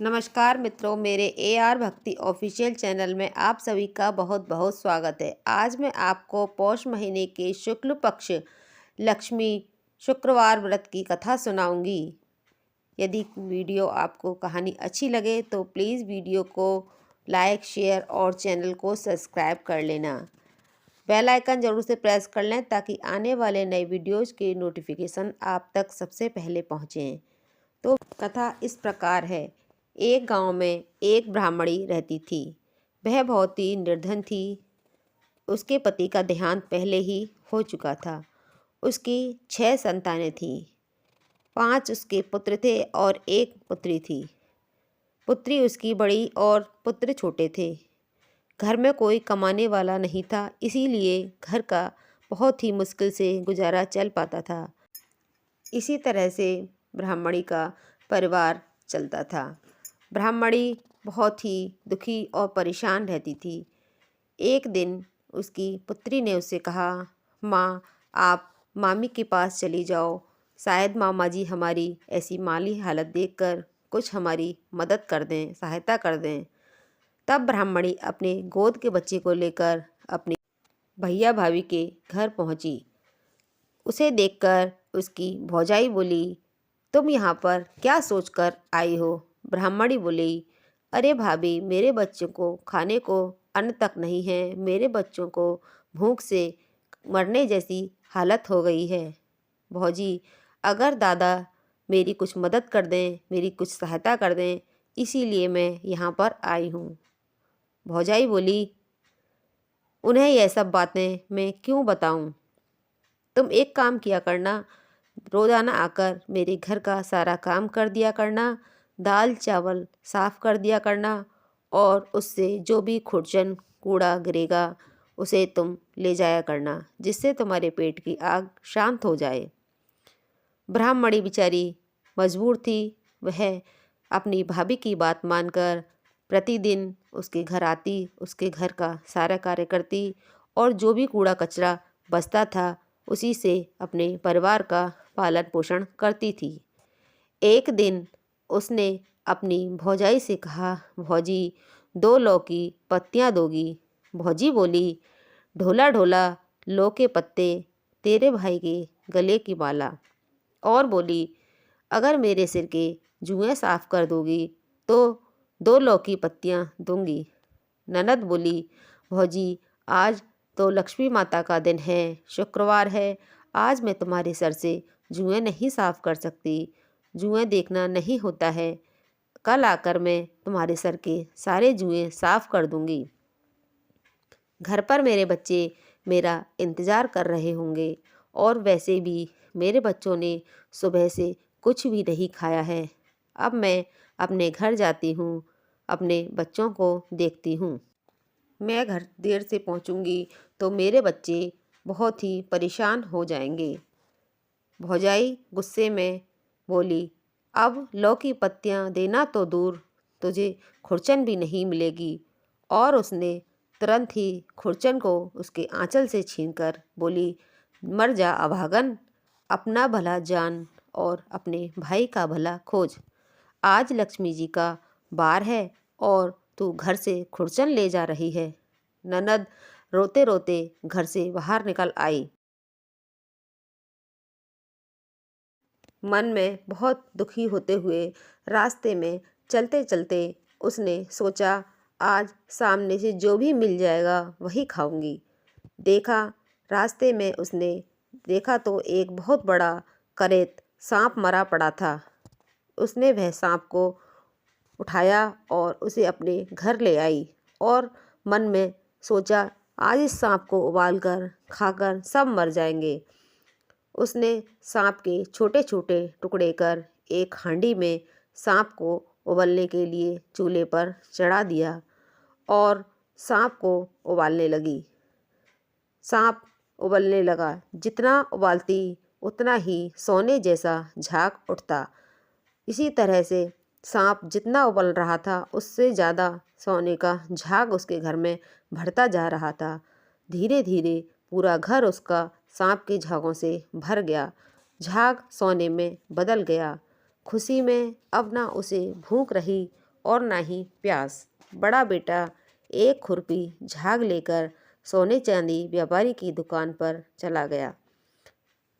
नमस्कार मित्रों, मेरे AR भक्ति ऑफिशियल चैनल में आप सभी का बहुत बहुत स्वागत है। आज मैं आपको पौष महीने के शुक्ल पक्ष लक्ष्मी शुक्रवार व्रत की कथा सुनाऊंगी। यदि वीडियो आपको कहानी अच्छी लगे तो प्लीज़ वीडियो को लाइक, शेयर और चैनल को सब्सक्राइब कर लेना। बेल आइकन ज़रूर से प्रेस कर लें ताकि आने वाले नए वीडियोज़ के नोटिफिकेशन आप तक सबसे पहले पहुँचें। तो कथा इस प्रकार है। एक गांव में एक ब्राह्मणी रहती थी। वह बहुत ही निर्धन थी। उसके पति का देहांत पहले ही हो चुका था। उसकी 6 संतानें थीं। 5 उसके पुत्र थे और 1 पुत्री थी। पुत्री उसकी बड़ी और पुत्र छोटे थे। घर में कोई कमाने वाला नहीं था, इसीलिए घर का बहुत ही मुश्किल से गुजारा चल पाता था। इसी तरह से ब्राह्मणी का परिवार चलता था। ब्राह्मणी बहुत ही दुखी और परेशान रहती थी। एक दिन उसकी पुत्री ने उससे कहा, माँ, आप मामी के पास चली जाओ, शायद मामा जी हमारी ऐसी माली हालत देखकर कुछ हमारी मदद कर दें, सहायता कर दें। तब ब्राह्मणी अपने गोद के बच्चे को लेकर अपनी भैया भाभी के घर पहुंची। उसे देखकर उसकी भौजाई बोली, तुम यहाँ पर क्या सोचकर आई हो? ब्राह्मणी बोली, अरे भाभी, मेरे बच्चों को खाने को अन्न तक नहीं है। मेरे बच्चों को भूख से मरने जैसी हालत हो गई है। भौजी, अगर दादा मेरी कुछ मदद कर दें, मेरी कुछ सहायता कर दें, इसीलिए मैं यहाँ पर आई हूँ। भौजाई बोली, उन्हें यह सब बातें मैं क्यों बताऊँ? तुम एक काम किया करना, रोज़ाना आकर मेरे घर का सारा काम कर दिया करना, दाल चावल साफ़ कर दिया करना और उससे जो भी खुरचन कूड़ा गिरेगा उसे तुम ले जाया करना, जिससे तुम्हारे पेट की आग शांत हो जाए। ब्राह्मणी बेचारी मजबूर थी। वह अपनी भाभी की बात मानकर प्रतिदिन उसके घर आती, उसके घर का सारा कार्य करती और जो भी कूड़ा कचरा बचता था उसी से अपने परिवार का पालन पोषण करती थी। एक दिन उसने अपनी भौजाई से कहा, भौजी, 2 लौ की पत्तियाँ दोगी? भौजी बोली, ढोला ढोला लौ के पत्ते, तेरे भाई के गले की माला। और बोली, अगर मेरे सिर के जुएँ साफ कर दोगी तो 2 लौ की पत्तियाँ दूंगी। ननद बोली, भौजी, आज तो लक्ष्मी माता का दिन है, शुक्रवार है, आज मैं तुम्हारे सर से जुएँ नहीं साफ कर सकती। जुएँ देखना नहीं होता है। कल आकर मैं तुम्हारे सर के सारे जुएँ साफ कर दूंगी। घर पर मेरे बच्चे मेरा इंतज़ार कर रहे होंगे और वैसे भी मेरे बच्चों ने सुबह से कुछ भी नहीं खाया है। अब मैं अपने घर जाती हूँ, अपने बच्चों को देखती हूँ। मैं घर देर से पहुँचूँगी तो मेरे बच्चे बहुत ही परेशान हो जाएंगे। भौजाई गुस्से में बोली, अब लौ की पत्तियाँ देना तो दूर, तुझे खुरचन भी नहीं मिलेगी। और उसने तुरंत ही खुरचन को उसके आंचल से छीनकर बोली, मर जा अभागन, अपना भला जान और अपने भाई का भला खोज। आज लक्ष्मी जी का बार है और तू घर से खुरचन ले जा रही है। ननद रोते रोते घर से बाहर निकल आई। मन में बहुत दुखी होते हुए रास्ते में चलते चलते उसने सोचा, आज सामने से जो भी मिल जाएगा वही खाऊंगी। देखा, रास्ते में उसने देखा तो एक बहुत बड़ा करेत सांप मरा पड़ा था। उसने वह सांप को उठाया और उसे अपने घर ले आई और मन में सोचा, आज इस सांप को उबालकर खाकर सब मर जाएंगे। उसने सांप के छोटे छोटे टुकड़े कर एक हांडी में सांप को उबलने के लिए चूल्हे पर चढ़ा दिया और सांप को उबालने लगी। सांप उबलने लगा। जितना उबालती उतना ही सोने जैसा झाग उठता। इसी तरह से सांप जितना उबल रहा था उससे ज़्यादा सोने का झाग उसके घर में भरता जा रहा था। धीरे धीरे पूरा घर उसका सांप के झागों से भर गया। झाग सोने में बदल गया। खुशी में अब ना उसे भूख रही और ना ही प्यास। बड़ा बेटा एक खुरपी झाग लेकर सोने चांदी व्यापारी की दुकान पर चला गया।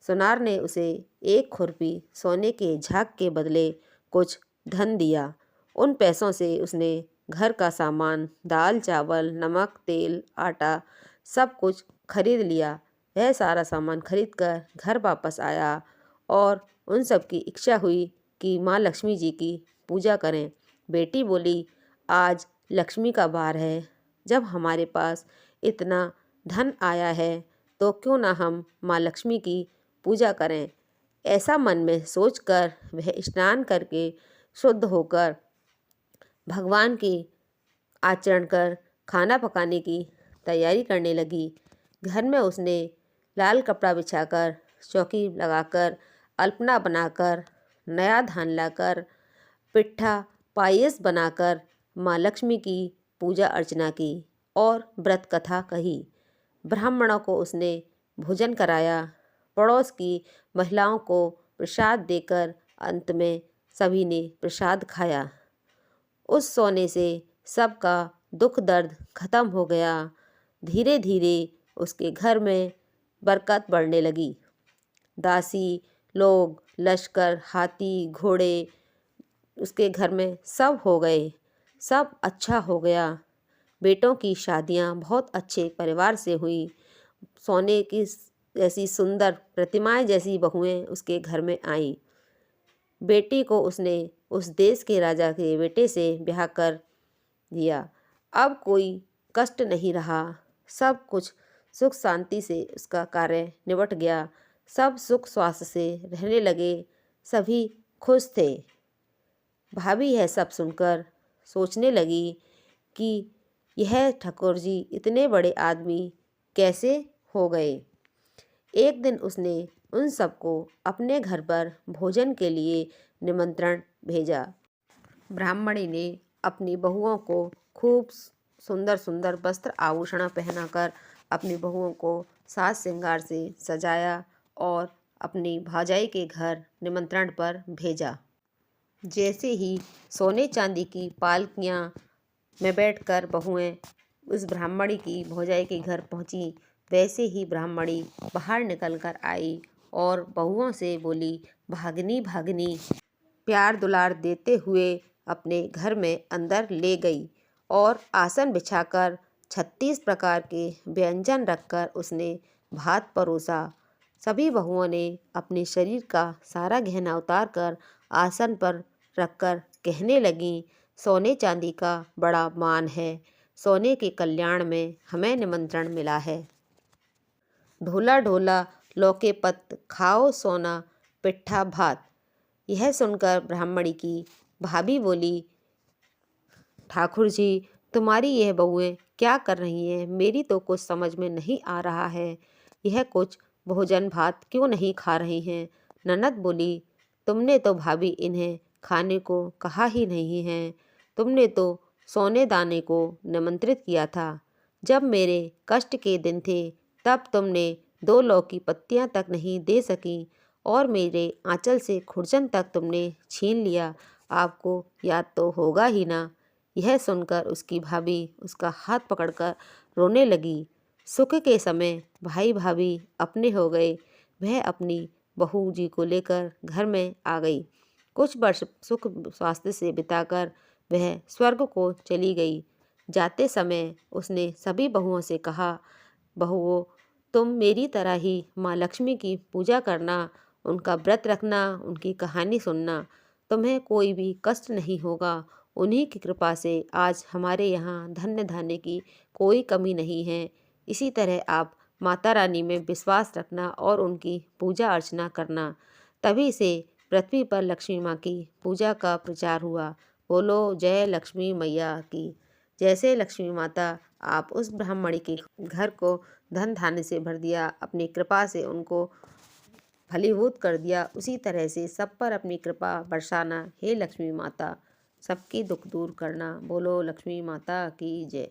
सुनार ने उसे एक खुरपी सोने के झाग के बदले कुछ धन दिया। उन पैसों से उसने घर का सामान, दाल चावल, नमक, तेल, आटा सब कुछ खरीद लिया। वह सारा सामान खरीद कर घर वापस आया और उन सब की इच्छा हुई कि माँ लक्ष्मी जी की पूजा करें। बेटी बोली, आज लक्ष्मी का वार है, जब हमारे पास इतना धन आया है तो क्यों ना हम माँ लक्ष्मी की पूजा करें। ऐसा मन में सोचकर वह स्नान करके शुद्ध होकर भगवान की आचरण कर खाना पकाने की तैयारी करने लगी। घर में उसने लाल कपड़ा बिछाकर, चौकी लगाकर, अल्पना बनाकर, नया धान लाकर, पिट्ठा पायस बनाकर माँ लक्ष्मी की पूजा अर्चना की और व्रत कथा कही। ब्राह्मणों को उसने भोजन कराया। पड़ोस की महिलाओं को प्रसाद देकर अंत में सभी ने प्रसाद खाया। उस सोने से सबका दुख दर्द खत्म हो गया। धीरे धीरे उसके घर में बरकत बढ़ने लगी। दासी लोग, लश्कर, हाथी, घोड़े उसके घर में सब हो गए। सब अच्छा हो गया। बेटों की शादियां बहुत अच्छे परिवार से हुई। सोने की जैसी सुंदर प्रतिमाएं जैसी बहुएं उसके घर में आईं। बेटी को उसने उस देश के राजा के बेटे से ब्याह कर दिया। अब कोई कष्ट नहीं रहा। सब कुछ सुख शांति से उसका कार्य निबट गया। सब सुख स्वास्थ्य से रहने लगे। सभी खुश थे। भाभी यह सब सुनकर सोचने लगी कि यह ठाकुर जी इतने बड़े आदमी कैसे हो गए। एक दिन उसने उन सबको अपने घर पर भोजन के लिए निमंत्रण भेजा। ब्राह्मणी ने अपनी बहुओं को खूब सुंदर सुंदर वस्त्र आभूषण पहनाकर अपनी बहुओं को साज श्रृंगार से सजाया और अपनी भाजाई के घर निमंत्रण पर भेजा। जैसे ही सोने चांदी की पालकियाँ में बैठकर बहुएं उस ब्राह्मणी की भौजाई के घर पहुंची, वैसे ही ब्राह्मणी बाहर निकल कर आई और बहुओं से बोली, भागनी भागनी, प्यार दुलार देते हुए अपने घर में अंदर ले गई और आसन बिछाकर 36 प्रकार के व्यंजन रखकर उसने भात परोसा। सभी बहुओं ने अपने शरीर का सारा गहना उतार कर आसन पर रखकर कहने लगीं, सोने चांदी का बड़ा मान है। सोने के कल्याण में हमें निमंत्रण मिला है। ढोला ढोला लौके पत्त, खाओ सोना पिट्ठा भात। यह सुनकर ब्राह्मणी की भाभी बोली, ठाकुर जी, तुम्हारी यह बहुएं क्या कर रही हैं? मेरी तो कुछ समझ में नहीं आ रहा है। यह कुछ भोजन भात क्यों नहीं खा रही हैं? ननद बोली, तुमने तो भाभी इन्हें खाने को कहा ही नहीं है। तुमने तो सोने दाने को निमंत्रित किया था। जब मेरे कष्ट के दिन थे तब तुमने 2 लौ की पत्तियां तक नहीं दे सकी और मेरे आंचल से खुरचन तक तुमने छीन लिया। आपको याद तो होगा ही ना। यह सुनकर उसकी भाभी उसका हाथ पकड़कर रोने लगी। सुख के समय भाई भाभी अपने हो गए। वह अपनी बहू जी को लेकर घर में आ गई। कुछ वर्ष सुख स्वास्थ्य से बिताकर वह स्वर्ग को चली गई। जाते समय उसने सभी बहुओं से कहा, बहुओं, तुम मेरी तरह ही माँ लक्ष्मी की पूजा करना, उनका व्रत रखना, उनकी कहानी सुनना। तुम्हें कोई भी कष्ट नहीं होगा। उन्हीं की कृपा से आज हमारे यहाँ धन्य धान्य की कोई कमी नहीं है। इसी तरह आप माता रानी में विश्वास रखना और उनकी पूजा अर्चना करना। तभी से पृथ्वी पर लक्ष्मी माँ की पूजा का प्रचार हुआ। बोलो जय लक्ष्मी मैया की। जैसे लक्ष्मी माता आप उस ब्राह्मणी के घर को धन धान्य से भर दिया, अपनी कृपा से उनको फलीभूत कर दिया, उसी तरह से सब पर अपनी कृपा बरसाना। हे लक्ष्मी माता, सबकी दुख दूर करना। बोलो लक्ष्मी माता की जय।